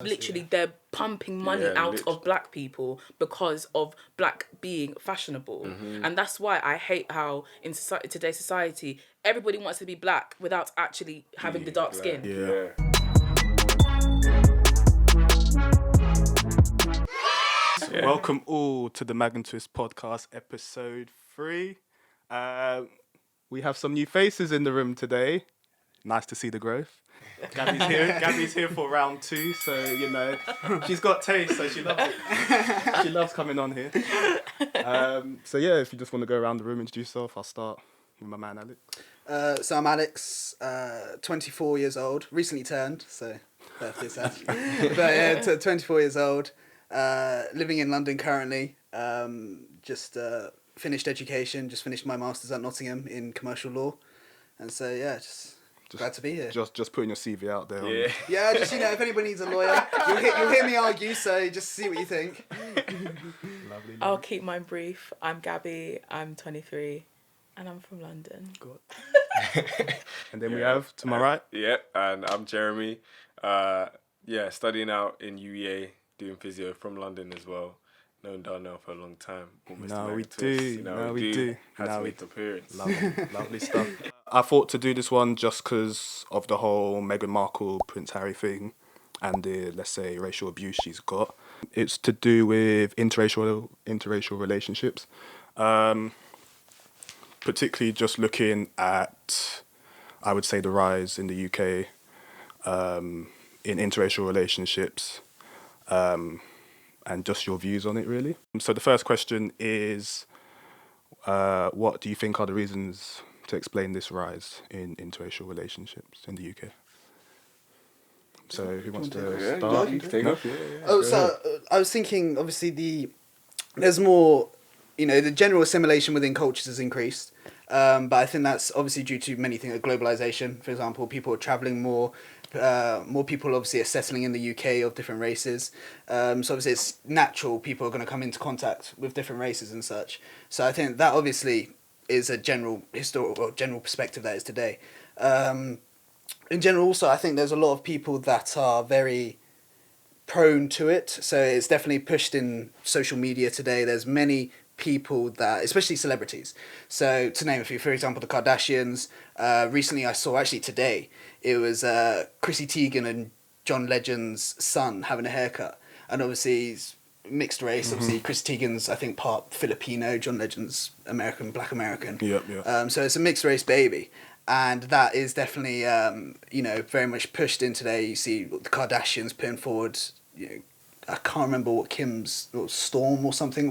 Literally, they're pumping money out of black people because of black being fashionable. And that's why I hate how in today's society, everybody wants to be black without actually having the dark skin. Yeah. Welcome all to the Mag&Twist Podcast, episode 3. We have some new faces in the room today. Nice to see the growth. Gabby's here. Gabby's here for round 2, so you know she's got taste, so she loves it. She loves coming on here. So yeah, if you just want to go around the room, introduce yourself. I'll start with my man Alex. So I'm Alex, 24 years old, recently turned, so birthday sad. But yeah, 24 years old, living in London currently. Just finished education, just finished my masters at Nottingham in commercial law, and so yeah, just glad to be here. Just putting your CV out there. Yeah, just if anybody needs a lawyer, you'll hear me argue. So just see what you think. Lovely. I'll keep mine brief. I'm Gabby. I'm 23, and I'm from London. God. And then we have to my right. And I'm Jeremy. Studying out in UEA, doing physio from London as well. Known Darnell for a long time. Now we do. Had to make the appearance. Lovely stuff. I thought to do this one just because of the whole Meghan Markle, Prince Harry thing and the, let's say, racial abuse she's got. It's to do with interracial relationships. Particularly just looking at, I would say, the rise in the UK in interracial relationships. And just your views on it, really. So the first question is, what do you think are the reasons to explain this rise in interracial relationships in the UK? So who wants to start? You can take off. I was thinking, obviously, there's more, the general assimilation within cultures has increased. But I think that's obviously due to many things, globalization, for example, people are traveling more. More people obviously are settling in the UK of different races. So obviously it's natural people are going to come into contact with different races and such. So I think that obviously is a general general perspective that is today. In general also, I think there's a lot of people that are very prone to it. So it's definitely pushed in social media today. There's many people that, especially celebrities. So to name a few, for example, the Kardashians. Recently I saw, actually today, it was Chrissy Teigen and John Legend's son having a haircut. And obviously he's mixed race. Obviously Chrissy Teigen's, I think, part Filipino, John Legend's Black American. Yep. So it's a mixed race baby. And that is definitely, very much pushed in today. You see the Kardashians putting forward, I can't remember what Kim's Storm or something.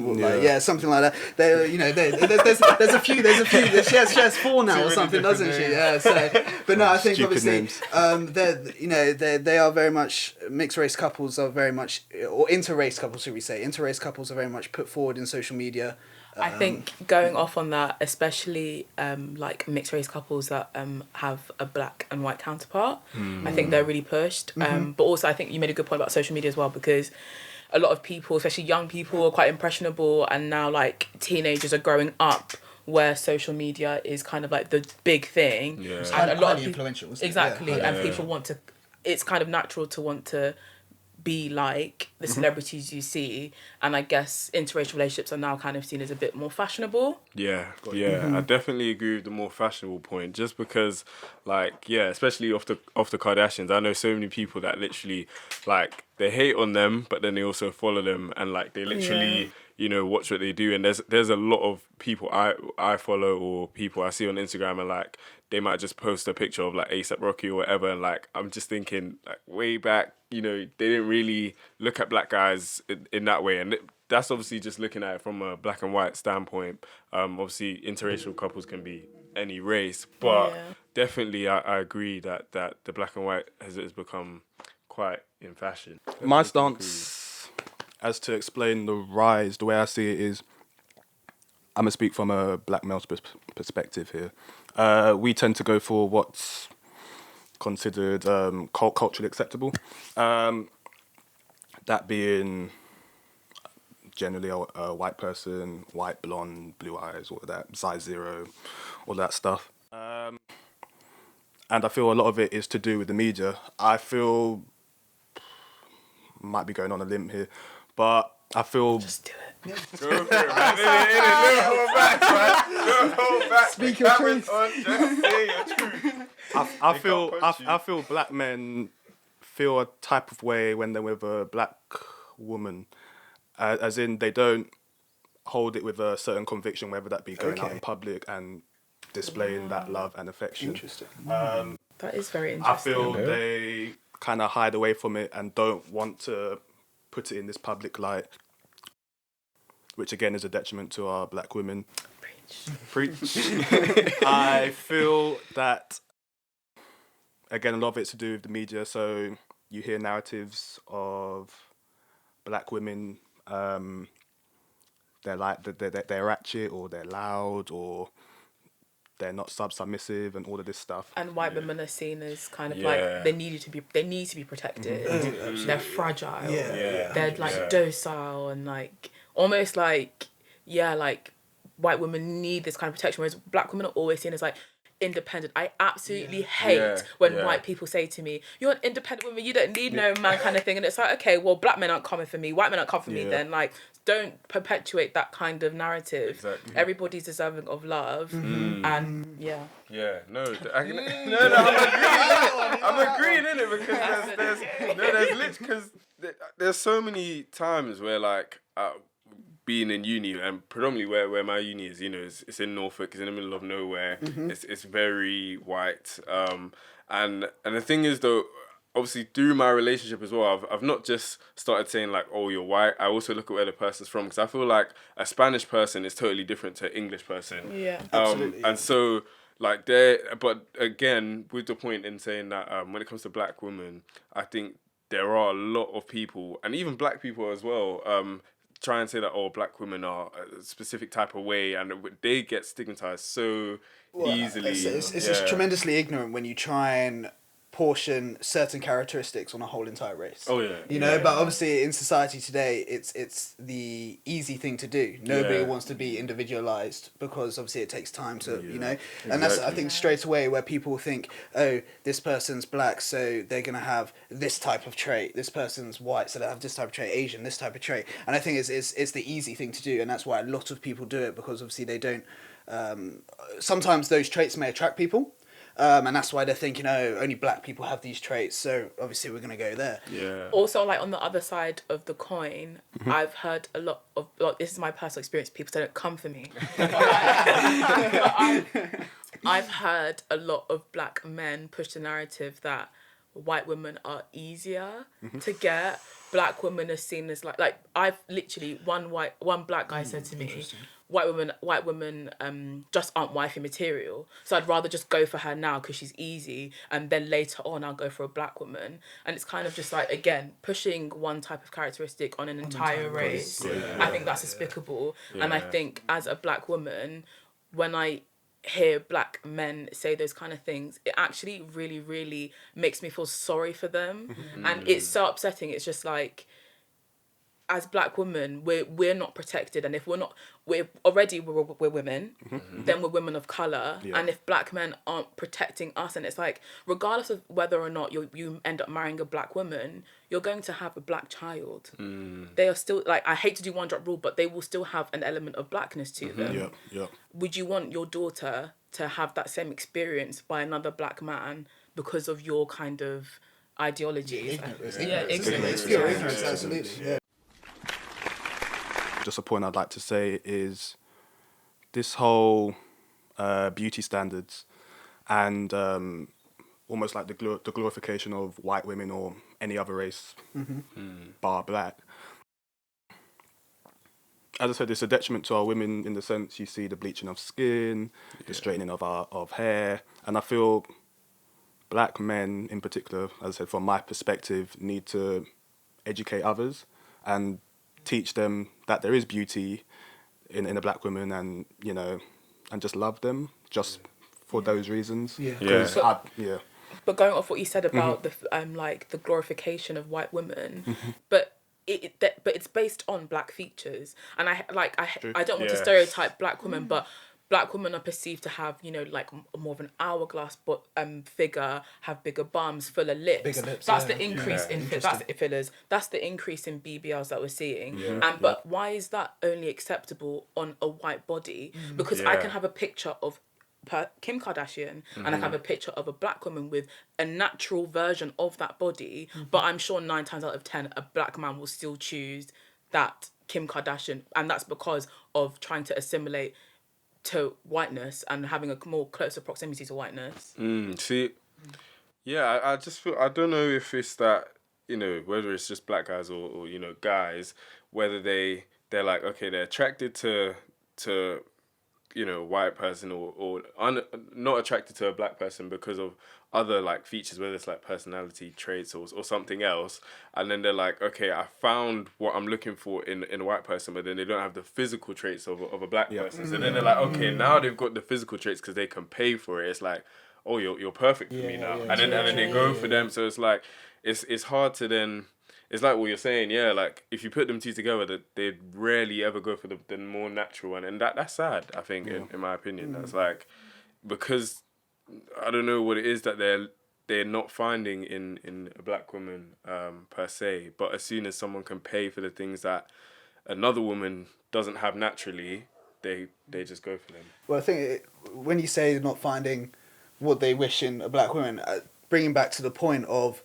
Something like that. There's a few. She has 4 now or something, doesn't she? Yeah. So, but no, I think Stupid obviously, they are very much mixed race couples are very much, or interrace couples, should we say? Interrace couples are very much put forward in social media. I think going off on that, especially like mixed race couples that have a black and white counterpart, I think they're really pushed. But also I think you made a good point about social media as well, because a lot of people, especially young people, are quite impressionable, and now like teenagers are growing up where social media is kind of like the big thing. Yeah. And a lot of people, influential. Exactly, and people want to. It's kind of natural to want to be like the celebrities you see, and I guess interracial relationships are now kind of seen as a bit more fashionable. I definitely agree with the more fashionable point, just because especially off the Kardashians, I know so many people that literally like they hate on them, but then they also follow them, and like they literally watch what they do. And there's a lot of people I follow or people I see on Instagram, and like they might just post a picture of like A$AP Rocky or whatever, and like I'm just thinking like way back, they didn't really look at black guys in that way, and that's obviously just looking at it from a black and white standpoint. Obviously interracial couples can be any race, but definitely I agree that the black and white has become quite in fashion. My stance as to explain the rise, the way I see it is, I'm going to speak from a black male's perspective here. We tend to go for what's considered culturally acceptable. That being generally a white person, white, blonde, blue eyes, all of that, size 0, all that stuff. And I feel a lot of it is to do with the media. I feel might be going on a limb here, but I feel Just do it. Go for it, man. No hold back, man. No hold back. Speak your truth. Just say your truth. I feel black men feel a type of way when they're with a black woman, as in they don't hold it with a certain conviction, whether that be going out in public and displaying that love and affection. Interesting. That is very I interesting. feel they kind of hide away from it and don't want to put it in this public light, which again is a detriment to our black women. Preach. I feel that, again, a lot of it's to do with the media. So you hear narratives of black women, they're like they're ratchet, or they're loud, or they're not submissive, and all of this stuff. And white women are seen as kind of like they need to be protected. They're fragile. They're like docile and like almost like like white women need this kind of protection, whereas black women are always seen as like independent. I absolutely hate when white people say to me, "You're an independent woman, you don't need no man," kind of thing. And it's like, okay, well, black men aren't coming for me, white men aren't coming for me, then like don't perpetuate that kind of narrative. Exactly. Everybody's deserving of love, and I'm agreeing in it because there's so many times where like being in uni, and predominantly where my uni is, you know, it's in Norfolk, it's in the middle of nowhere, it's very white, and the thing is though, obviously through my relationship as well, I've not just started saying like, oh, you're white. I also look at where the person's from, because I feel like a Spanish person is totally different to an English person. Yeah, absolutely. And so like but again, with the point in saying that when it comes to black women, I think there are a lot of people, and even black people as well, try and say that, oh, black women are a specific type of way, and they get stigmatized so easily. It's just tremendously ignorant when you try and portion certain characteristics on a whole entire race. Oh yeah. You know, but obviously in society today, it's the easy thing to do. Nobody wants to be individualized, because obviously it takes time to, you know, and that's, I think, straight away where people think, oh, this person's black, so they're going to have this type of trait. This person's white, so they have this type of trait. Asian, this type of trait. And I think it's the easy thing to do, and that's why a lot of people do it, because obviously they don't, sometimes those traits may attract people. And that's why they're thinking, oh, only black people have these traits, so obviously we're going to go there. Yeah. Also, like on the other side of the coin, I've heard a lot of, like, this is my personal experience, people don't come for me. I've heard a lot of black men push the narrative that white women are easier to get. Black women are seen as like I've literally, one black guy said to me, white women just aren't wifey material, so I'd rather just go for her now because she's easy, and then later on I'll go for a black woman. And it's kind of just like, again, pushing one type of characteristic on an entire race. I think that's despicable. And I think as a black woman, when I hear black men say those kind of things, it actually really, really makes me feel sorry for them. And it's so upsetting. It's just like, as black women, we're not protected, and if we're women, then we're women of colour. And if black men aren't protecting us, and it's like, regardless of whether or not you end up marrying a black woman, you're going to have a black child. They are still, like, I hate to do one drop rule, but they will still have an element of blackness to them. Would you want your daughter to have that same experience by another black man because of your kind of ideologies? Ignorance, absolutely. Yeah. Just a point I'd like to say is this whole beauty standards and almost like the glorification of white women or any other race bar black. As I said, it's a detriment to our women in the sense you see the bleaching of skin, the straightening of hair, and I feel black men in particular, as I said, from my perspective, need to educate others and teach them that there is beauty in a black woman, and, you know, and just love them just for those reasons. But going off what you said about the like the glorification of white women, but it's based on black features, and I don't want to stereotype black women, but black women are perceived to have, you know, like more of an hourglass figure, have bigger bums, fuller lips. Bigger lips, that's yeah. the increase in that's the fillers. That's the increase in BBLs that we're seeing. But why is that only acceptable on a white body? Because I can have a picture of Kim Kardashian and I can have a picture of a black woman with a natural version of that body, but I'm sure 9 times out of 10 a black man will still choose that Kim Kardashian, and that's because of trying to assimilate to whiteness and having a more closer proximity to whiteness. See, yeah, I just feel, I don't know if it's that, you know, whether it's just black guys or you know, guys, whether they're like, okay, they're attracted to you know, white person or not attracted to a black person because of other like features, whether it's like personality traits or something else, and then they're like, okay, I found what I'm looking for in a white person, but then they don't have the physical traits of a black person. So then they're like, okay, now they've got the physical traits because they can pay for it. It's like, oh, you're perfect for me now, and then they go for them. So it's like it's hard to then. It's like what you're saying, yeah, like, if you put them two together, that they'd rarely ever go for the more natural one. And that's sad, I think, in my opinion. That's like, because I don't know what it is that they're not finding in a black woman, per se. But as soon as someone can pay for the things that another woman doesn't have naturally, they just go for them. Well, I think when you say not finding what they wish in a black woman, bringing back to the point of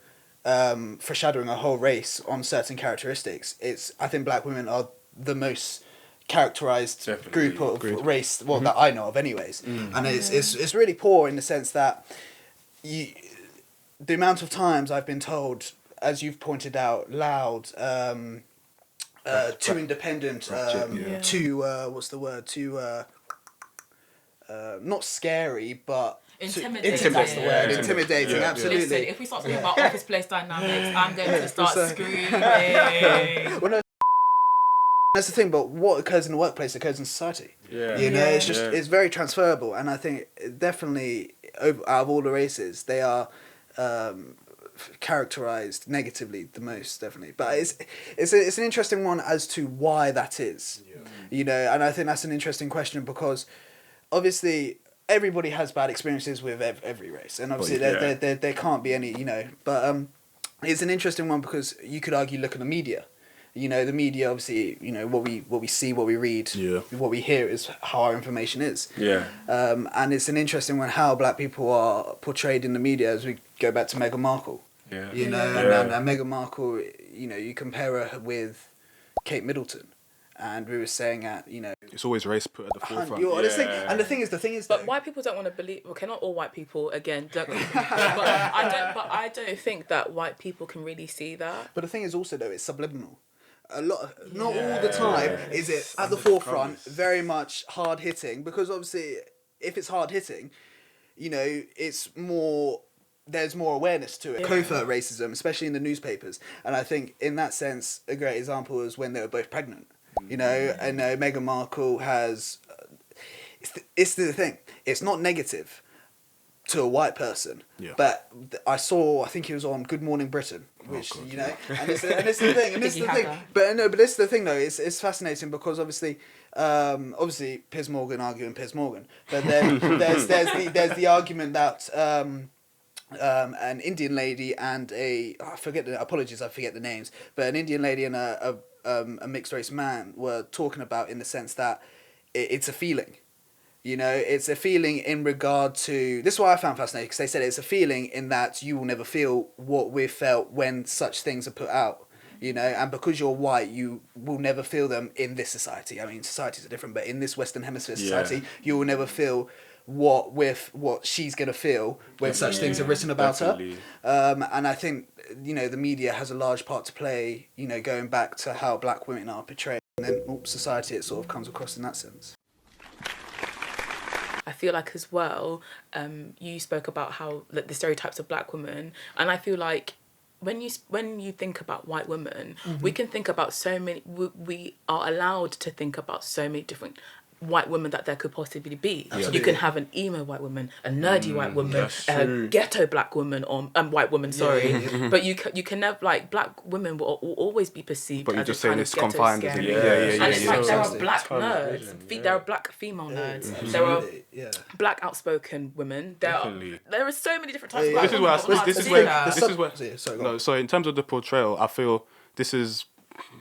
foreshadowing a whole race on certain characteristics, I think black women are the most characterized group of race that I know of anyways. And it's really poor in the sense that the amount of times I've been told, as you've pointed out, loud, too independent, too what's the word, too not scary, but Intimidating. That's the word. Intimidating, absolutely. Listen, if we start talking about office place dynamics, I'm going to start screaming. Well, no, that's the thing, but what occurs in the workplace occurs in society. Yeah. You know, it's just it's very transferable, and I think definitely out of all the races, they are characterized negatively the most, definitely. But it's an interesting one as to why that is. Yeah. You know, and I think that's an interesting question because obviously everybody has bad experiences with every race, and obviously there can't be any, you know. But it's an interesting one because you could argue, look at the media. You know, the media, obviously, you know, what we see, what we read, what we hear is how our information is. Yeah. And it's an interesting one how black people are portrayed in the media as we go back to Meghan Markle. Yeah. You know, and Meghan Markle, you know, you compare her with Kate Middleton. And we were saying that, you know, it's always race put at the forefront. And the thing is, but white people don't want to believe. Okay, not all white people. Again, don't. But I don't think that white people can really see that. But the thing is also though, it's subliminal. Not all the time is it at the forefront. Very much hard hitting, because obviously, if it's hard hitting, you know, it's more. There's more awareness to it. Yeah. Covert racism, especially in the newspapers, and I think in that sense, a great example is when they were both pregnant. You know, and Meghan Markle has... It's the thing. It's not negative to a white person. Yeah. But I think it was on Good Morning Britain, which, you know... And it's the thing. And it's the thing. But it's the thing, though. It's fascinating because, obviously, Piers Morgan arguing Piers Morgan. But then there's the argument that... an Indian lady and I forget the names, but an Indian lady and a mixed race man were talking about, in the sense that it's a feeling, you know, it's a feeling in regard to, this is what I found fascinating, because they said it's a feeling in that you will never feel what we've felt when such things are put out, you know, and because you're white, you will never feel them in this society. I mean, societies are different, but in this Western Hemisphere society, you will never feel what she's gonna feel when such things are written about her. And I think, you know, the media has a large part to play, you know, going back to how black women are portrayed, and then society, it sort of comes across in that sense. I feel like as well, you spoke about how the stereotypes of black women, and I feel like when you think about white women, we can think about so many. We are allowed to think about so many different white woman that there could possibly be. Absolutely. You can have an emo white woman, a nerdy white woman, that's a true. ghetto black woman, or white woman. Sorry, but you can never, like, black women will always be perceived. But you're as just a kind saying of it's ghetto confined, isn't scary. it? Yeah. And it's like there are Fantastic. black Tunnel nerds, vision, there are black female nerds, Yeah. there are Yeah. black outspoken women. Definitely. There are so many different types of Yeah, black This is women. where I'm not this is seeing where that. this is where Sorry, go no. on. So in terms of the portrayal, I feel this is,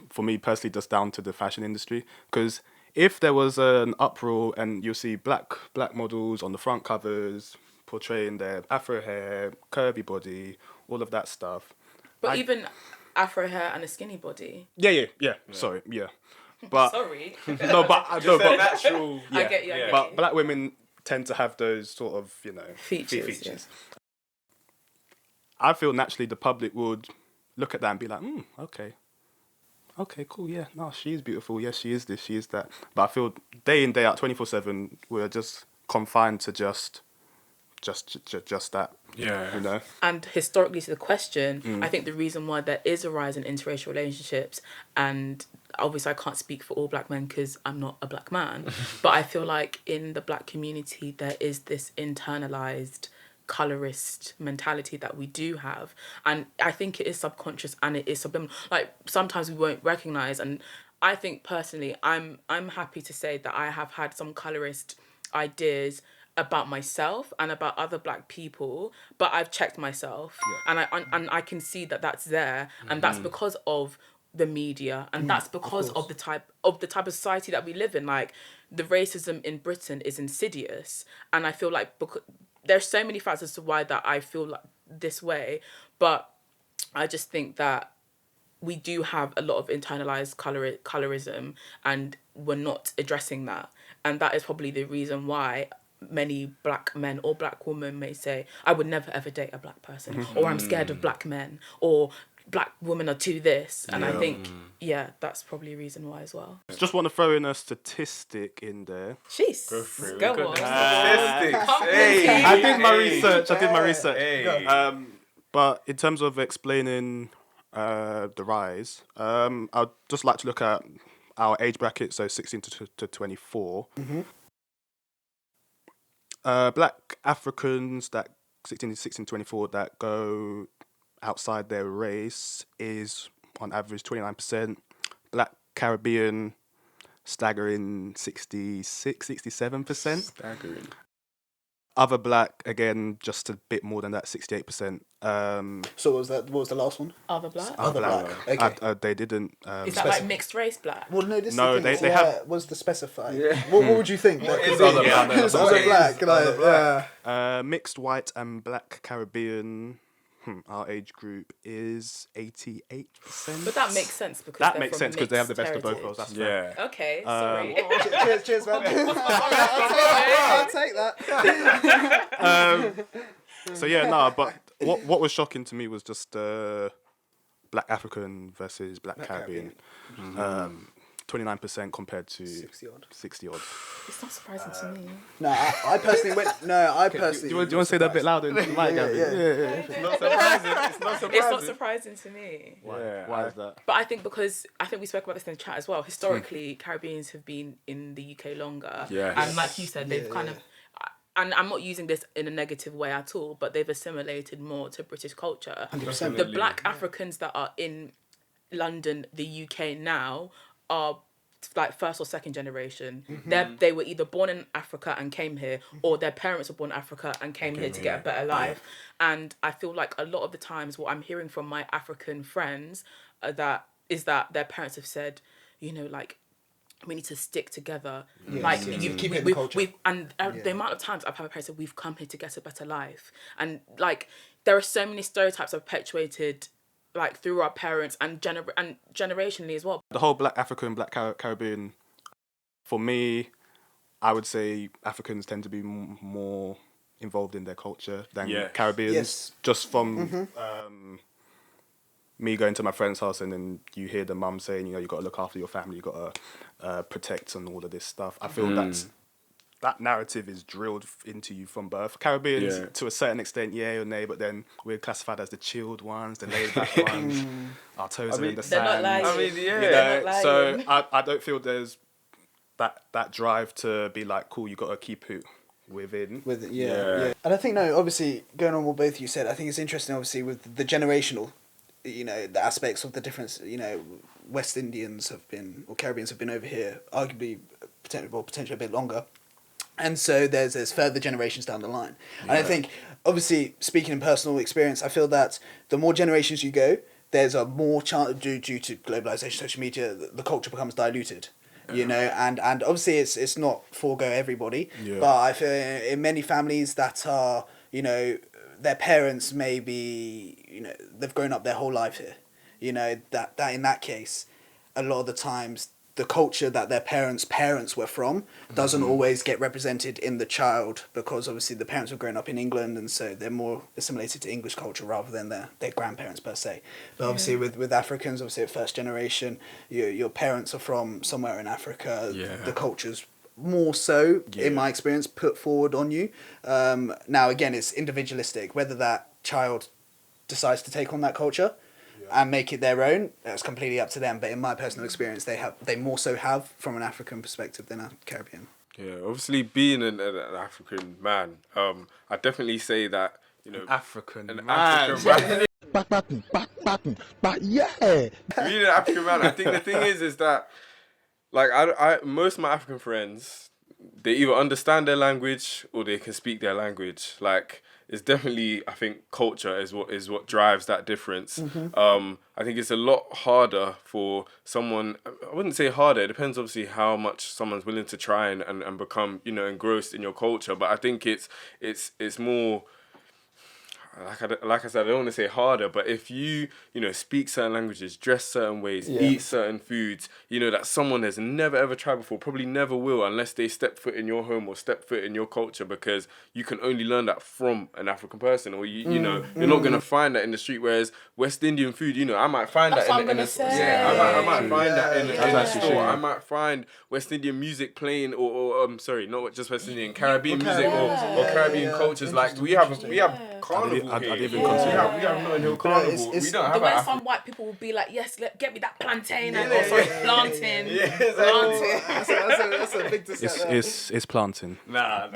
for me personally, just down to the fashion industry. Because if there was an uproar and you see black models on the front covers portraying their afro hair, curvy body, all of that stuff. But even afro hair and a skinny body. Yeah. Sorry, yeah. But Sorry. Natural. I get you. I get but you. black women tend to have those sort of, Features, yeah. I feel naturally the public would look at that and be like, okay, cool, yeah, no, she is beautiful, yes, she is this, she is that. But I feel day in, day out, 24/7, we're just confined to just that. Yeah. You know? And historically, to the question, I think the reason why there is a rise in interracial relationships, and obviously I can't speak for all black men because I'm not a black man, but I feel like in the black community there is this internalized colorist mentality that we do have, and I think it is subconscious and it is subliminal. Like, sometimes we won't recognize, and I think personally I'm happy to say that I have had some colorist ideas about myself and about other black people, but I've checked myself, and I can see that that's there, and that's because of the media, and that's because of the type of society that we live in. Like, the racism in Britain is insidious, and I feel like there's so many factors as to why that I feel like this way, but I just think that we do have a lot of internalized colorism, and we're not addressing that, and that is probably the reason why many black men or black women may say, I would never ever date a black person, or I'm scared of black men, or black women are too this, and I think that's probably a reason why as well. Just want to throw in a statistic in there. Jeez, go on. Statistics. I did my research. Hey. But in terms of explaining the rise, I'd just like to look at our age bracket, so 16 to 24. Black Africans that 16 to 24 that go outside their race is on average 29%. Black Caribbean, staggering 67%. Staggering. Other black, again, just a bit more than that, 68%. So what was the last one? Other black? Other black. Okay. They didn't. Is that like mixed race black? Well, no, this No, is the thing. they have- was the specified. Yeah. What would you think? That is could be? other black? It's other black. Like, yeah. Mixed white and black Caribbean. Our age group is 88%. But that makes sense because That they're makes from sense because they have the mixed best of both worlds. That's fair. Yeah. Okay, sorry. Cheers, man. I'll take that. So yeah, no, but what was shocking to me was just black African versus black Caribbean. 29% compared to 60 odd. It's not surprising to me. No, I personally went. No, I personally. Do you want to say that a bit louder into the mic, Gabby? Yeah. It's not surprising. It's not surprising. It's not surprising to me. Why is that? But I think because we spoke about this in the chat as well. Historically, Caribbeans have been in the UK longer, Yes. and like you said, they've kind of. And I'm not using this in a negative way at all, but they've assimilated more to British culture. 100%. The black Africans that are in London, the UK now, are like first or second generation. They were either born in Africa and came here, or their parents were born in Africa and came here to get a better life. And I feel like a lot of the times what I'm hearing from my African friends that their parents have said, like, we need to stick together. Like, you keep it in culture. The amount of times I've had my parents say, we've come here to get a better life. And like, there are so many stereotypes perpetuated like through our parents and generationally as well. The whole black African, black Caribbean, for me, I would say Africans tend to be more involved in their culture than Caribbeans. Yes. Just from me going to my friend's house and then you hear the mum saying, you got to look after your family, you got to protect and all of this stuff. I feel that narrative is drilled into you from birth. Caribbeans, to a certain extent, yay or nay, but then we're classified as the chilled ones, the laid back ones. Our toes are in the sand. They're not lying. They're not lying. So I don't feel there's that drive to be like, cool, you got to keep it within. With it, yeah. And I think, no, obviously, going on what both of you said, I think it's interesting, obviously, with the generational, the aspects of the difference, West Indians have been, or Caribbeans have been over here, arguably, potentially a bit longer. And so there's further generations down the line. And I think, obviously, speaking in personal experience, I feel that the more generations you go, there's a more chance, due to globalization, social media, the culture becomes diluted. And obviously it's not forego everybody, but I feel in many families that are, their parents maybe, they've grown up their whole life here, that in that case, a lot of the times the culture that their parents were from doesn't always get represented in the child, because obviously the parents have grown up in England, and so they're more assimilated to English culture rather than their grandparents per se. But obviously with Africans, obviously at first generation, your parents are from somewhere in Africa. The culture's more so, in my experience, put forward on you. Now again, it's individualistic, whether that child decides to take on that culture and make it their own, that's completely up to them. But in my personal experience, they more so have from an African perspective than a Caribbean. Yeah, obviously being an African man, I definitely say that, African man. African man. Being an African man, I think the thing is that, like, I most of my African friends, they either understand their language or they can speak their language. Like, it's definitely, I think, culture is what drives that difference. I think it's a lot harder for someone. I wouldn't say harder. It depends, obviously, how much someone's willing to try and become, engrossed in your culture. But I think it's more. Like I said, I don't want to say harder, but if you, speak certain languages, dress certain ways, eat certain foods, that someone has never ever tried before, probably never will unless they step foot in your home or step foot in your culture, because you can only learn that from an African person, or you're not going to find that in the street. Whereas West Indian food, I might find that in a store. I might find that in a store. I might find West Indian music playing, or sorry, not just West Indian, Caribbean music or Caribbean cultures. Like we have carnival. I'd even consider. We have Notting Hill Carnival. We don't have the way that. some white people will be like, yes, get me that plantain, plantain. That's a big discussion. It's planting. Nah.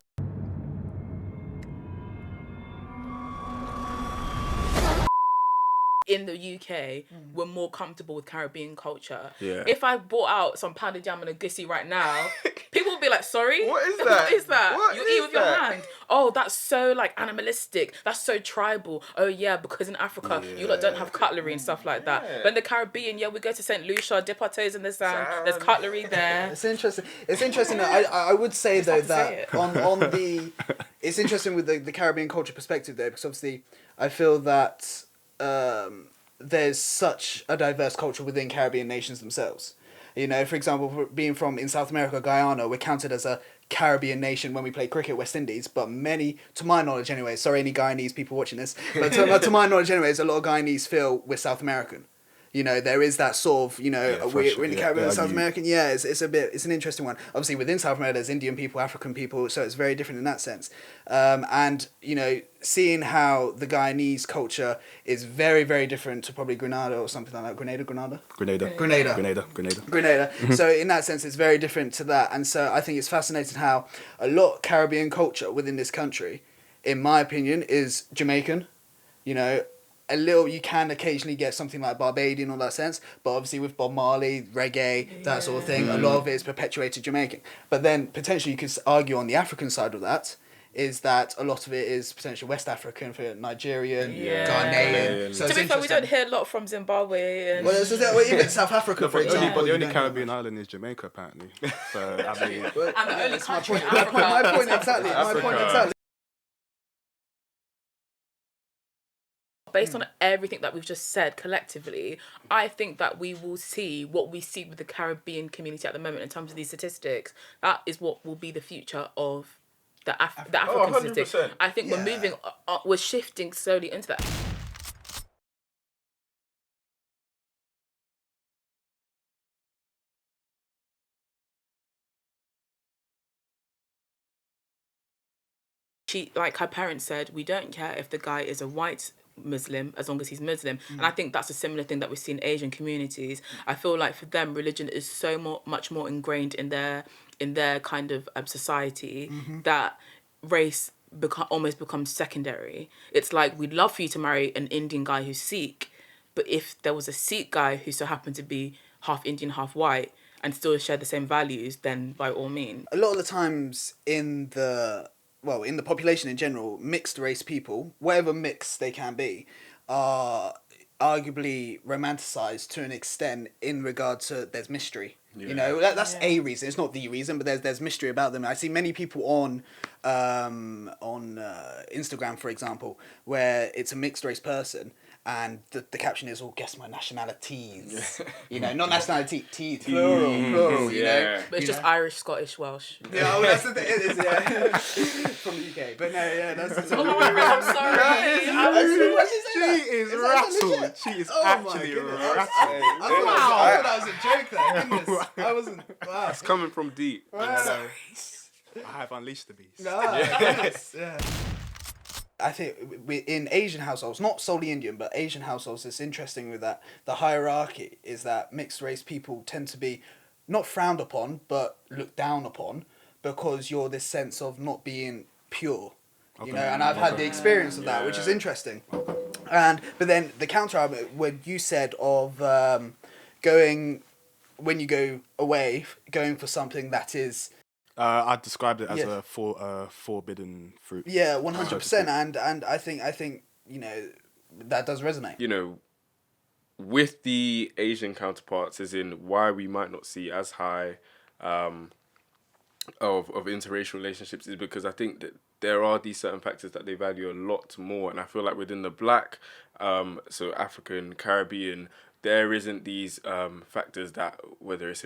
In the UK, we're more comfortable with Caribbean culture. Yeah. If I brought out some pounded jam and a gussie right now, people would be like, sorry? What is that? What is that? What you is eat with your that? hand. Oh, that's so like animalistic. That's so tribal. Oh yeah, because in Africa, you lot don't have cutlery and stuff like that. But in the Caribbean, we go to St. Lucia, dip our toes in the sand. There's cutlery there. It's interesting. I would say though that on the, it's interesting with the Caribbean culture perspective though, because obviously I feel that there's such a diverse culture within Caribbean nations themselves. For example, being from in South America, Guyana, we're counted as a Caribbean nation when we play cricket, West Indies, but many, to my knowledge anyway, sorry any Guyanese people watching this, but to my knowledge anyways, a lot of Guyanese feel we're South American. There is that sort of, we're in the Caribbean, South American. Yeah, it's an interesting one. Obviously, within South America, there's Indian people, African people, so it's very different in that sense. And, seeing how the Guyanese culture is very, very different to probably Grenada or something like that. Grenada. So in that sense, it's very different to that. And so I think it's fascinating how a lot of Caribbean culture within this country, in my opinion, is Jamaican, a little, you can occasionally get something like Barbadian or that sense, but obviously with Bob Marley, reggae, that sort of thing, a lot of it is perpetuated Jamaican. But then potentially you could argue on the African side of that, is that a lot of it is potentially West African, for Nigerian, Ghanaian. So to be fair, we don't hear a lot from Zimbabwe. And... even South Africa, for example. But the only Caribbean island is Jamaica, apparently. So, I mean... and the only country in Africa... My point exactly. Based on everything that we've just said collectively, I think that we will see what we see with the Caribbean community at the moment in terms of these statistics. That is what will be the future of the African statistic. I think we're moving, we're shifting slowly into that. She, like her parents said, we don't care if the guy is a white Muslim as long as he's Muslim. And I think that's a similar thing that we see in Asian communities. I feel like for them, religion is so much more ingrained in their kind of society that race almost becomes secondary. It's like, we'd love for you to marry an Indian guy who's Sikh, but if there was a Sikh guy who so happened to be half Indian, half white, and still share the same values, then by all means. A lot of the times in the population in general, mixed race people, whatever mix they can be, are arguably romanticized to an extent in regard to there's mystery. Yeah. You know, that's a reason. It's not the reason, but there's mystery about them. I see many people on Instagram, for example, where it's a mixed race person, and the caption is, guess my nationalities. You know, not nationality, plural, you know. But it's just Irish, Scottish, Welsh. Yeah, well, that's the thing. It is, yeah. From the UK. But no, yeah, that's the thing. I'm sorry. She is rattled. She is actually rattled. I thought that was a joke there. Goodness. I wasn't. Wow. It's coming from deep. I have unleashed the beast. No, yeah. I think in Asian households, not solely Indian, but Asian households, it's interesting with that. The hierarchy is that mixed race people tend to be not frowned upon, but looked down upon, because you're this sense of not being pure. You know, and I've had the experience of that, which is interesting. But then the counter argument, when you said of when you go away, going for something that is... I described it as a forbidden fruit. Yeah, 100%. And I think you know, that does resonate. You know, with the Asian counterparts, as in why we might not see as high of interracial relationships, is because I think that there are these certain factors that they value a lot more. And I feel like within the Black, so African, Caribbean, there isn't these factors that, whether it's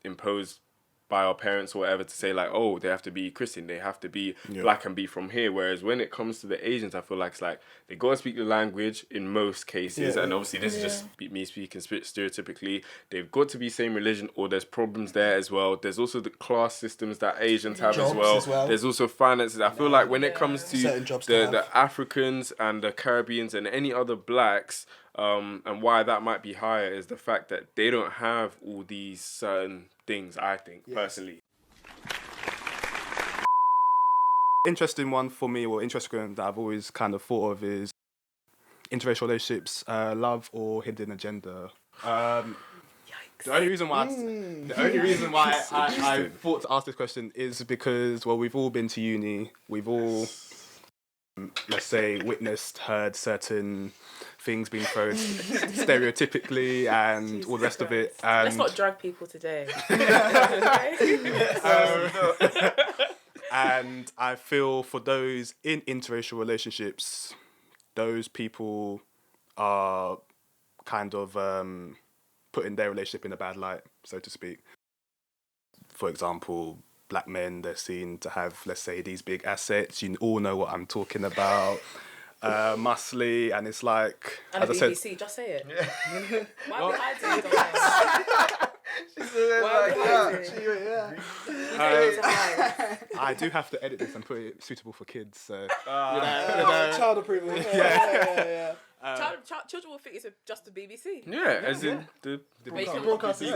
imposed by our parents or whatever, to say like, oh, they have to be Christian, they have to be Black and be from here. Whereas when it comes to the Asians, I feel like it's like they got to speak the language in most cases, and obviously this is just me speaking stereotypically. They've got to be same religion, or there's problems there as well. There's also the class systems that Asians have as well. There's also finances. I feel like when it comes to the Africans and the Caribbeans and any other Blacks, and why that might be higher is the fact that they don't have all these certain things, I think, personally. Interesting one for me, or interesting that I've always kind of thought of, is interracial relationships, love or hidden agenda. The only reason why I thought to ask this question is because, well, we've all been to uni, we've all, let's say, witnessed, heard certain things being thrown stereotypically and all the rest of it. And let's not drag people today. And I feel for those in interracial relationships, those people are kind of putting their relationship in a bad light, so to speak. For example, Black men, they're seen to have, let's say, these big assets. You all know what I'm talking about. Muscly, and it's like... And as a I BBC, said, just say it. Why are we hiding it? She said I do have to edit this and put it suitable for kids, so... child approval. Yeah. Children will think it's just the BBC. Yeah, as in the broadcasters.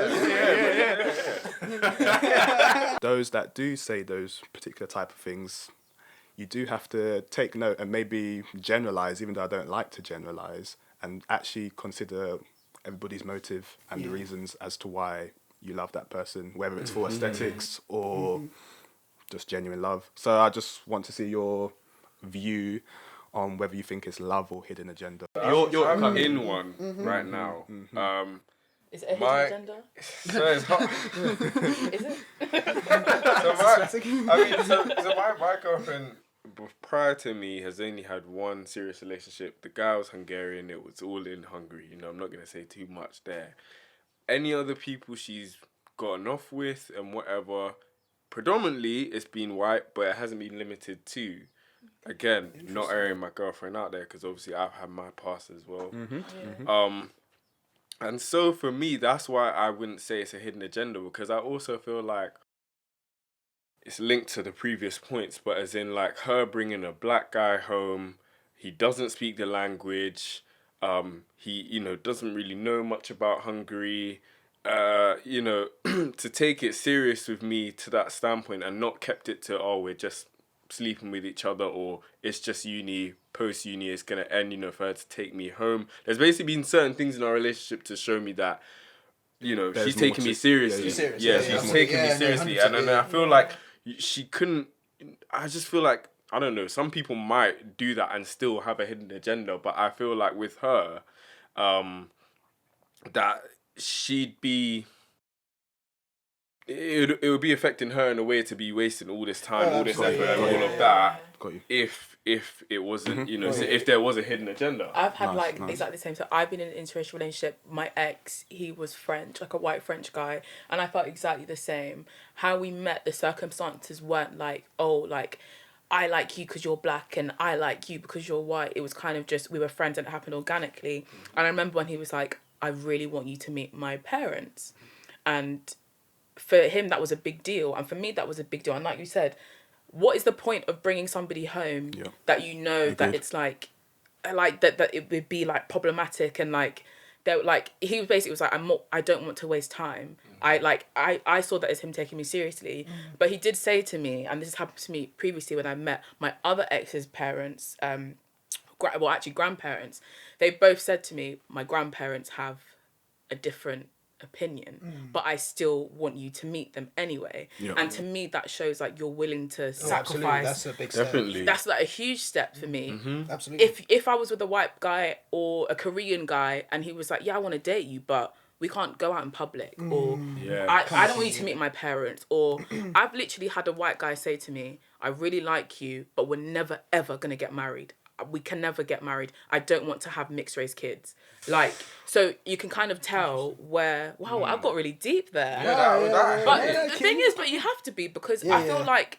Those that do say those particular type of things, you do have to take note and maybe generalize, even though I don't like to generalize, and actually consider everybody's motive and the reasons as to why you love that person, whether it's for aesthetics or just genuine love. So I just want to see your view on whether you think it's love or hidden agenda. I'm in one right now. Is it a hidden agenda? So it's hot. Is it? So my girlfriend, prior to me, has only had one serious relationship. The guy was Hungarian. It was all in Hungary. You know, I'm not going to say too much there. Any other people she's gotten off with and whatever, predominantly it's been white, but it hasn't been limited to. Again, not airing my girlfriend out there, because obviously I've had my past as well. And so for me, that's why I wouldn't say it's a hidden agenda, because I also feel like it's linked to the previous points, but as in like her bringing a Black guy home, he doesn't speak the language. He doesn't really know much about Hungary. To take it serious with me to that standpoint and not kept it to, we're just sleeping with each other, or it's just uni, post uni it's gonna end, for her to take me home. There's basically been certain things in our relationship to show me that, she's taking me seriously. She's taking me seriously. And then I feel like she couldn't, I just feel like, I don't know, some people might do that and still have a hidden agenda, but I feel like with her, that she'd be, it would be affecting her in a way to be wasting all this time, all this effort, and all of that. Got you. If it wasn't, if there was a hidden agenda. I've had exactly the same. So I've been in an interracial relationship. My ex, he was French, like a white French guy, and I felt exactly the same. How we met, the circumstances weren't like, I like you because you're black and I like you because you're white. It was kind of just, we were friends and it happened organically. And I remember when he was like, I really want you to meet my parents. And for him, that was a big deal. And for me, that was a big deal. And like you said, what is the point of bringing somebody home that that it's like that it would be like problematic and like, he basically was like, I don't want to waste time. I saw that as him taking me seriously. But he did say to me, and this has happened to me previously when I met my other ex's parents, grandparents, they both said to me, my grandparents have a different opinion, but I still want you to meet them anyway. And to me, that shows like you're willing to sacrifice. That's a big step. Definitely. That's like a huge step for me. Absolutely. If I was with a white guy or a Korean guy and he was like, I want to date you, but we can't go out in public, or I don't want you to meet my parents, or I've literally had a white guy say to me, I really like you, but we're never ever gonna get married. We can never get married. I don't want to have mixed race kids. So you can kind of tell where, wow, I got really deep there. But the thing is, you have to be, because I feel like,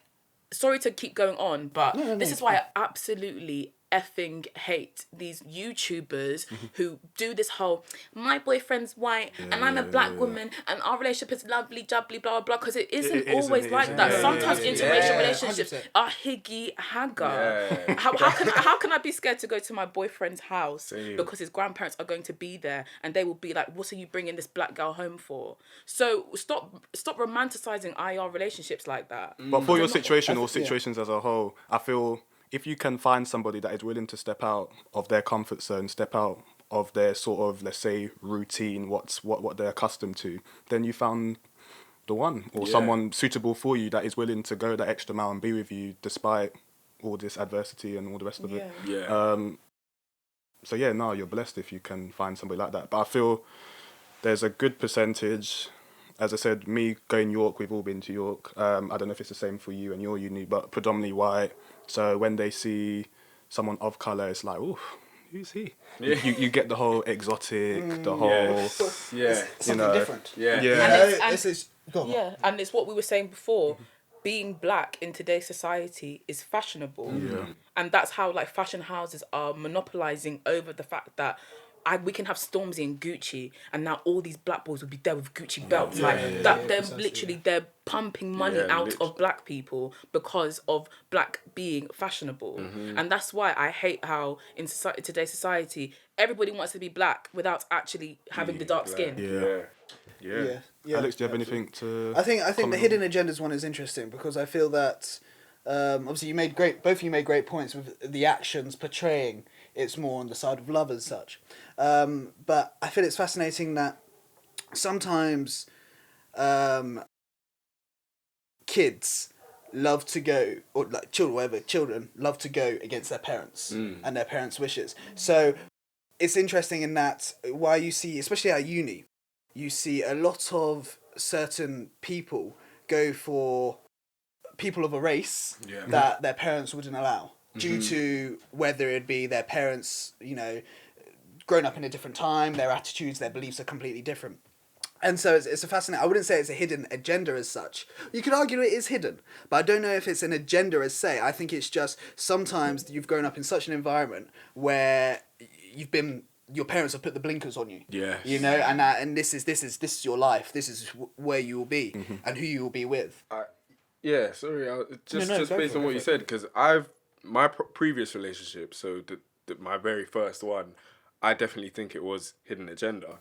sorry to keep going on, but this is why I absolutely effing hate these YouTubers who do this whole, my boyfriend's white and I'm a black woman and our relationship is lovely, jubbly, blah, blah, because it isn't always like that. Sometimes interracial relationships are higgy hagger. How can I be scared to go to my boyfriend's house because his grandparents are going to be there and they will be like, what are you bringing this black girl home for? So stop romanticizing IR relationships like that. But for your situation or situations as a whole, I feel if you can find somebody that is willing to step out of their comfort zone, step out of their sort of, let's say, routine, what they're accustomed to, then you found the one, or someone suitable for you that is willing to go that extra mile and be with you despite all this adversity and all the rest of it. So you're blessed if you can find somebody like that. But I feel there's a good percentage. As I said, me going York, we've all been to York. I don't know if it's the same for you and your uni, but predominantly white. So when they see someone of colour, it's like, ooh, who's he? Yeah. You get the whole exotic, the whole... Something different. And it's what we were saying before. Being black in today's society is fashionable. And that's how like fashion houses are monopolising over the fact that we can have Stormzy and Gucci, and now all these black boys will be there with Gucci belts. They're pumping money out of black people because of black being fashionable. And that's why I hate how in today's society, everybody wants to be black without actually having the dark skin. Alex, do you have anything to... I think the hidden agendas one is interesting because I feel that obviously both of you made great points with the actions portraying it's more on the side of love as such. But I feel it's fascinating that sometimes kids love to go, or like children love to go against their parents and their parents' wishes. So it's interesting in that why you see, especially at uni, you see a lot of certain people go for people of a race that their parents wouldn't allow. Due to whether it be their parents, grown up in a different time, their attitudes, their beliefs are completely different. And so it's a fascinating... I wouldn't say it's a hidden agenda as such. You could argue it is hidden, but I don't know if it's an agenda as say. I think it's just sometimes you've grown up in such an environment where your parents have put the blinkers on you. And this is your life. This is where you will be and who you will be with. Just based on what you said, because my previous relationship, so my very first one, I definitely think it was hidden agenda.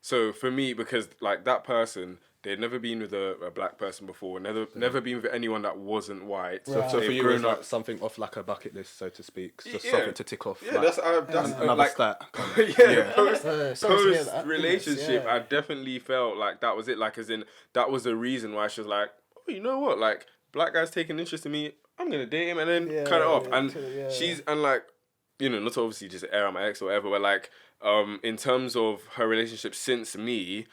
So for me, because like that person, they'd never been with a black person before, never been with anyone that wasn't white. So for They've you, it's grown like up. something off like a bucket list, so to speak. Just Yeah. something to tick off. Yeah, like, that's another like, stat. post sorry to hear that. relationship, Yeah. I definitely felt like that was it. Like, as in, that was the reason why she was like, oh, you know what? Like, black guy's taking interest in me. I'm gonna date him and then cut it off. And she's, and like, you know, not to obviously just air out my ex or whatever, but like, in terms of her relationship since me,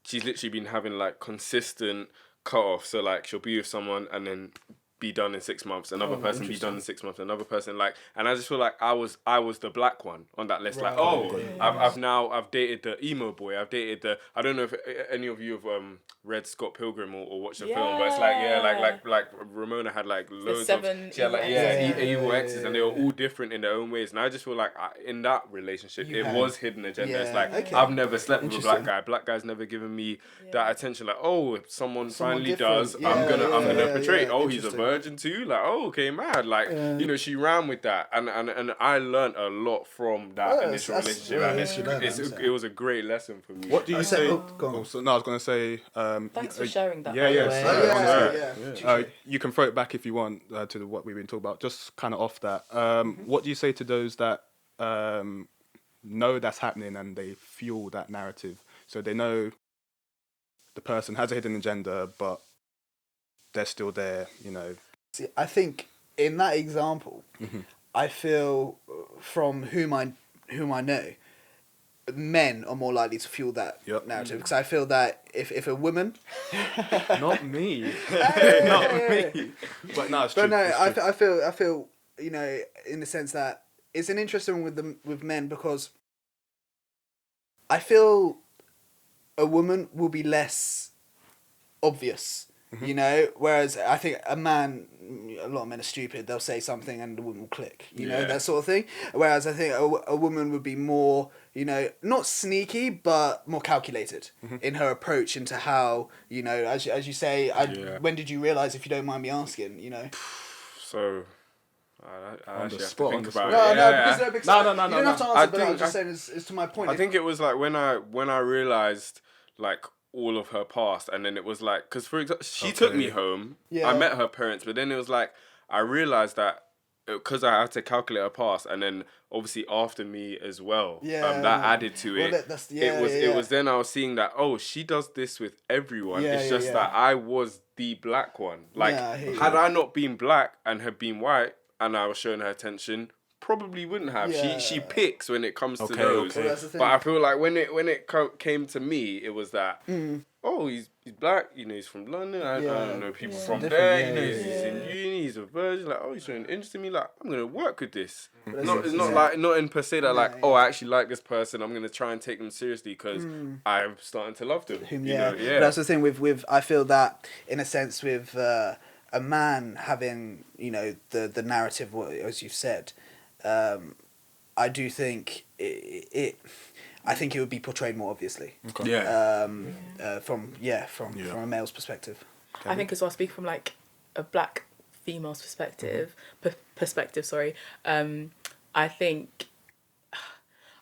she's literally been having like consistent cut off. So like, she'll be with someone and then be done in 6 months, another person be done in 6 months, another person, like, and I just feel like I was the black one on that list. Right. Like, I've dated the emo boy, I've dated the, I don't know if any of you have read Scott Pilgrim or watched the film, but it's like Ramona had like loads of, she had like evil exes, and they were all different in their own ways, and I just feel like in that relationship was hidden agenda. It's like, I've never slept with a black guy's never given me that attention, like, oh, if someone finally does, I'm gonna portray he's a virgin too, like, oh, okay, mad, like, you know, she ran with that, and I learned a lot from that initial relationship, and it was a great lesson for me. What do you say? I was going to say. Thanks for sharing that. You can throw it back if you want to what we've been talking about. Just kind of off that. What do you say to those that know that's happening and they fuel that narrative? So they know the person has a hidden agenda, but they're still there, you know. See, I think in that example, I feel from whom I know, men are more likely to fuel that narrative, because I feel that if a woman, not me, not me, but no, it's true. But no, it's true. I feel you know, in the sense that it's an interesting one with men, because I feel a woman will be less obvious. You know, whereas I think a lot of men are stupid. They'll say something and the woman will click. You know, that sort of thing. Whereas I think a woman would be more, you know, not sneaky, but more calculated in her approach into how, you know, as you say, when did you realise, if you don't mind me asking, you know? So, I on the actually spot, have to think on the about spot. it. No. You don't have to answer, but I'm just saying it's to my point. I think it was like when I realised, like, all of her past, and then it was like, because for example, she took me home, I met her parents, but then it was like, I realised that because I had to calculate her past, and then obviously after me as well, that added to it. It was then I was seeing that, oh, she does this with everyone. It's just that I was the black one. Like, had I not been black and had been white and I was showing her attention, probably wouldn't have. She picks when it comes to those. Well, that's the thing. But I feel like when it came to me, it was that, oh, he's black, you know, he's from London, I don't know people from there, you know, he's in uni, he's a virgin, like, oh, he's showing interest in me, like, I'm gonna work with this. It's not in per se that like, oh, I actually like this person, I'm gonna try and take them seriously because I'm starting to love them. You know? But that's the thing with I feel that in a sense with a man having, you know, the narrative, as you've said, I do think I think it would be portrayed more obviously. Okay. From a male's perspective. I think as well, speaking from like a black female's perspective, I think,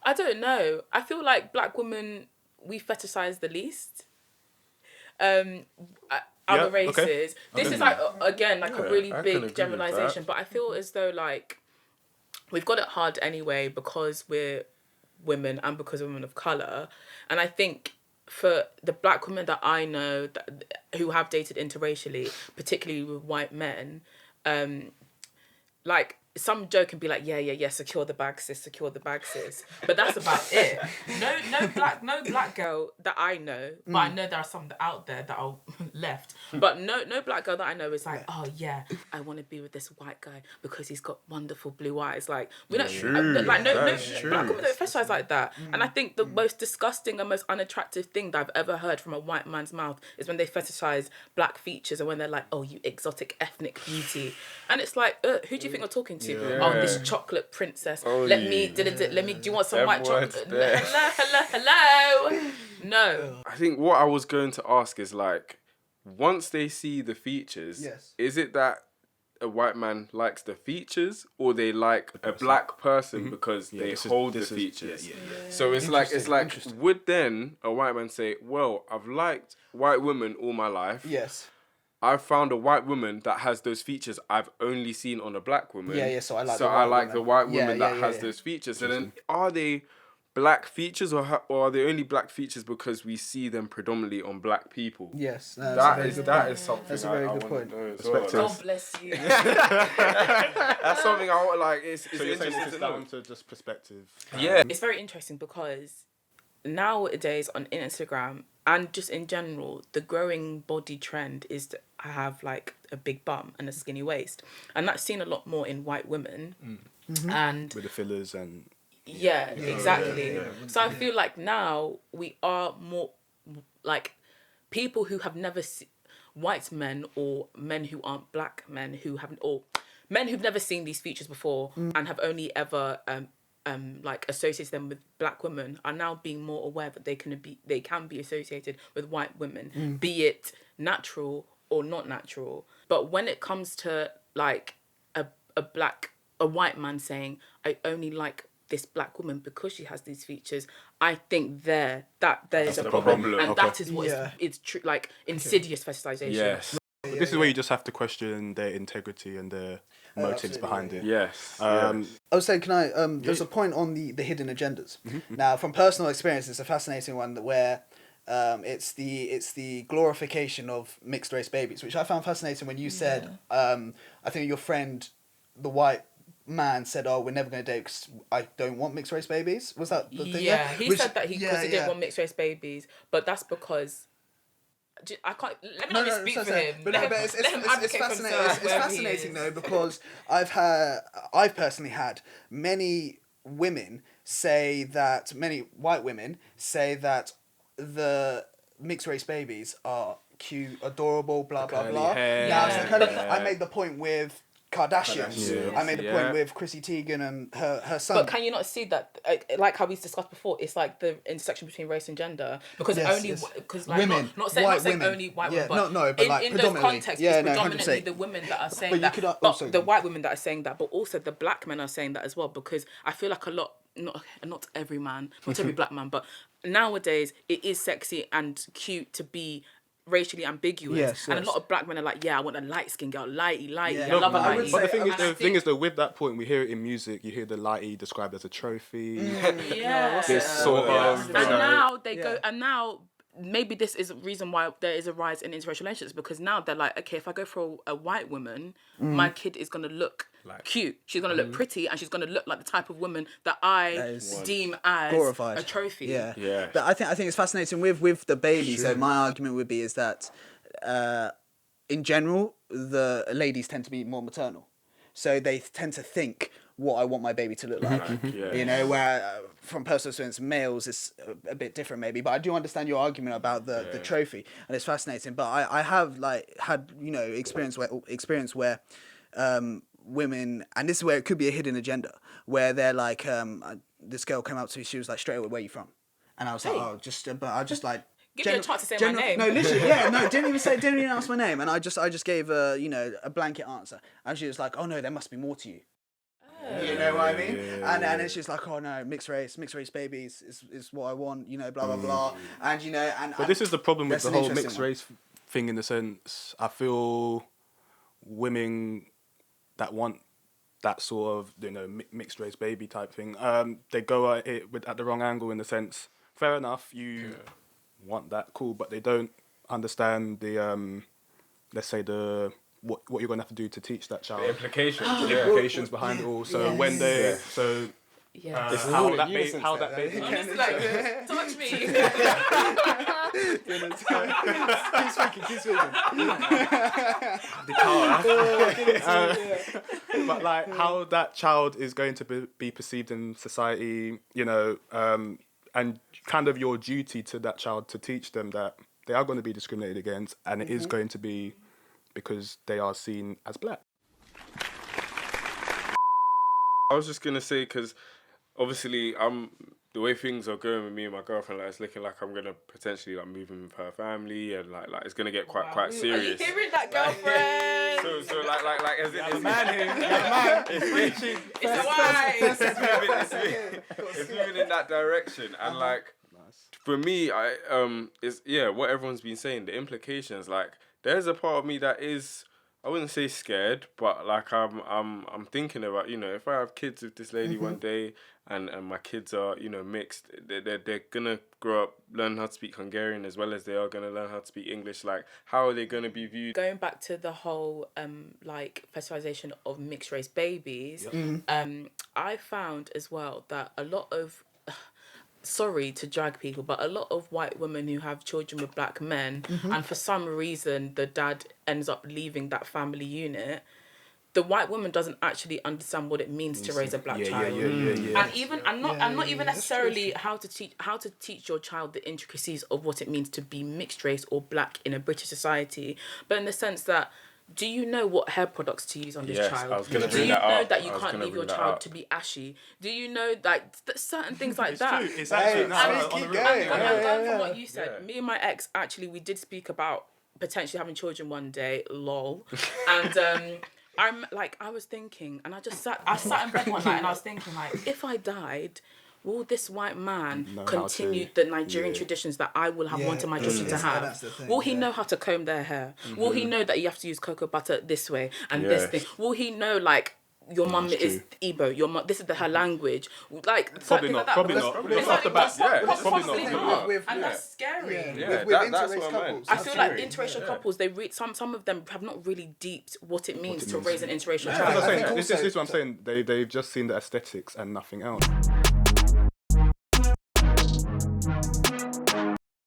I don't know. I feel like black women, we fetishize the least. Other races. Okay. This is like again like a really big generalization, but I feel as though like we've got it hard anyway because we're women and because we're women of colour. And I think for the black women that I know who have dated interracially, particularly with white men, like some joke can be like, yeah, secure the bag, sis. But that's about it. No black girl that I know, but I know there are some out there that are left. But no black girl that I know is like, oh yeah, I want to be with this white guy because he's got wonderful blue eyes. Like we don't black women don't fetishize like that. And I think the most disgusting and most unattractive thing that I've ever heard from a white man's mouth is when they fetishize black features, and when they're like, oh, you exotic ethnic beauty, and it's like, who do you think you're talking to? Yeah. Oh, this chocolate princess. Let me. Do you want some white chocolate? Hello. No. I think what I was going to ask is like, once they see the features, is it that a white man likes the features or they like a black person because they hold the features. So it's like would then a white man say, well, I've liked white women all my life. Yes. I've found a white woman that has those features I've only seen on a black woman. Yeah, so I like the white woman that has those features. And then are they black features or are they only black features because we see them predominantly on black people? Yes. No, that is something that's a very good point. God bless you. That's something I want, like, it's interesting to know. Down to just perspective. Yeah. It's very interesting because nowadays on Instagram and just in general, the growing body trend is to have like a big bum and a skinny waist. And that's seen a lot more in white women. And with the fillers and... Yeah, exactly. Yeah. So I feel like now we are more like people who have never seen white men or men who aren't black men who haven't, or men who've never seen these features before and have only ever like associated them with black women are now being more aware that they can be associated with white women, be it natural or not natural. But when it comes to like a white man saying, I only like this black woman because she has these features, I think there's a problem. And that is what it's true, like insidious fetishization. Yes. But this is where you just have to question their integrity and their motives behind it. Yes. I was saying, can I? There's a point on the hidden agendas. Now, from personal experience, it's a fascinating one where it's the glorification of mixed race babies, which I found fascinating when you said, I think your friend, the white man, said, "Oh, we're never going to date because I don't want mixed race babies." Was that the thing? Yeah, he said that he didn't want mixed race babies, but that's because. I can't. Let me not speak for him. But it's fascinating. It's fascinating though, because I've personally had many white women say that the mixed race babies are cute, adorable, blah blah blah. I made the point with Kardashians. I made the point with Chrissy Teigen and her son. But can you not see that, like how we discussed before, it's like the intersection between race and gender? Because because like women, not saying only white women, but like in those contexts, it's predominantly the women that are saying that. But the white women that are saying that, but also the black men are saying that as well. Because I feel like a lot, not every man, not every black man, but nowadays it is sexy and cute to be racially ambiguous, and a lot of black men are like, I want a light skin girl, lighty. I love a lighty. But the thing is though, with that point, we hear it in music. You hear the lighty described as a trophy. This sort of. And now they go, and now maybe this is a reason why there is a rise in interracial relationships, because now they're like, okay, if I go for a white woman, my kid is gonna look cute. She's gonna look pretty, and she's gonna look like the type of woman that I deem as glorified. A trophy. Yeah. But I think it's fascinating with the baby. So my argument would be is that, in general, the ladies tend to be more maternal, so they tend to think what I want my baby to look like. You know, where from personal experience, males is a bit different maybe. But I do understand your argument about the trophy, and it's fascinating. But I have had experience where women, and this is where it could be a hidden agenda, where they're like, this girl came up to me, she was like, straight away, where are you from? And I was like, but I just like. Give me a chance to say my name. No, literally, didn't even ask my name, and I just gave a blanket answer, and she was like, oh no, there must be more to you. You know what I mean? And it's just like, oh no, mixed race babies is what I want, blah blah blah. And but this is the problem with the whole mixed race thing, in the sense I feel women that want that sort of mixed race baby type thing, they go at it at the wrong angle, in the sense, fair enough, you want that, cool, but they don't understand the let's say what you're going to have to do to teach that child. The implications behind it all. So when they... So... Yeah. This is how that baby... Honestly, like, touch me. Keep speaking. But like how that child is going to be perceived in society, and kind of your duty to that child to teach them that they are going to be discriminated against, and it is going to be because they are seen as black. I was just going to say, because obviously the way things are going with me and my girlfriend, like it's looking like I'm gonna potentially like move in with her family, and like it's gonna get quite serious. Are you hearing that, girlfriend? So like as The man here, the man. it's moving in that direction, and like for me, it's what everyone's been saying. The implications, like there's a part of me that is, I wouldn't say scared, but like I'm thinking about, if I have kids with this lady one day, and my kids are, mixed, they're gonna grow up, learn how to speak Hungarian as well as they are gonna learn how to speak English. Like, how are they gonna be viewed? Going back to the whole like festivalization of mixed race babies, I found as well that a lot of sorry to drag people, but a lot of white women who have children with black men, and for some reason the dad ends up leaving that family unit, the white woman doesn't actually understand what it means to raise a black child. And not even necessarily how to teach your child the intricacies of what it means to be mixed race or black in a British society, but in the sense that, do you know what hair products to use on this child? I was gonna Do bring you that know up. that you can't leave your child to be ashy? Do you know like certain things like that? True. It's actually And I'm going from what you said. Me and my ex, actually, we did speak about potentially having children one day, lol. And I was thinking, and I sat in bed one night and I was thinking, like, if I died, will this white man continue the Nigerian traditions that I will have wanted my children to have? Will he know how to comb their hair? Will he know that you have to use cocoa butter this way and this thing? Will he know, like, your mum is Igbo, your mum, this is her language? Like, Probably not. Probably not. Off the bat, probably not. And that's scary. With that's interracial what I meant. couples. I feel like interracial couples, some of them have not really deeped what it means to raise an interracial child. This is what I'm saying. They've just seen the aesthetics and nothing else.